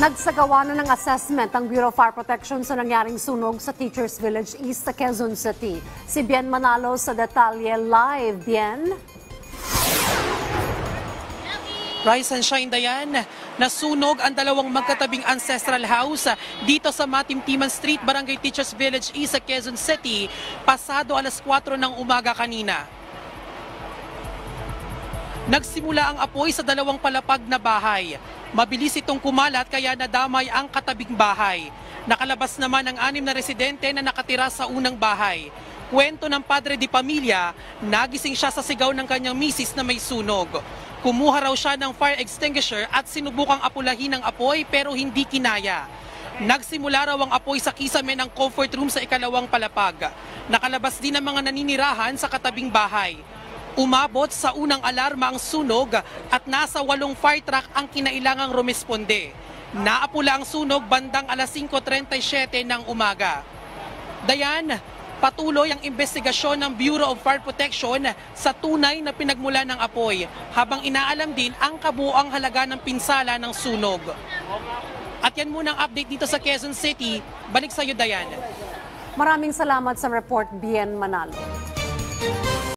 Nagsagawa na ng assessment ang Bureau of Fire Protection sa nangyaring sunog sa Teachers Village East sa Quezon City. Si Bien Manalo sa detalye live. Bien? Rise and shine, Dayan. Nasunog ang dalawang magkatabing ancestral house dito sa Matimtiman Street, Barangay Teachers Village East sa Quezon City, pasado alas 4 ng umaga kanina. Nagsimula ang apoy sa dalawang palapag na bahay. Mabilis itong kumalat kaya nadamay ang katabing bahay. Nakalabas naman ang 6 na residente na nakatira sa unang bahay. Kwento ng padre de pamilya, nagising siya sa sigaw ng kanyang misis na may sunog. Kumuha raw siya ng fire extinguisher at sinubukang apulahin ang apoy pero hindi kinaya. Nagsimula raw ang apoy sa kisame ng comfort room sa ikalawang palapag. Nakalabas din ang mga naninirahan sa katabing bahay. Umabot sa unang alarma ang sunog at nasa 8 fire truck ang kinailangang rumesponde. Naapula ang sunog bandang alas 5:37 ng umaga. Dayan, patuloy ang investigasyon ng Bureau of Fire Protection sa tunay na pinagmula ng apoy habang inaalam din ang kabuuang halaga ng pinsala ng sunog. At yan muna ang update dito sa Quezon City. Balik sa iyo, Dayan. Maraming salamat sa report, Bien Manalo.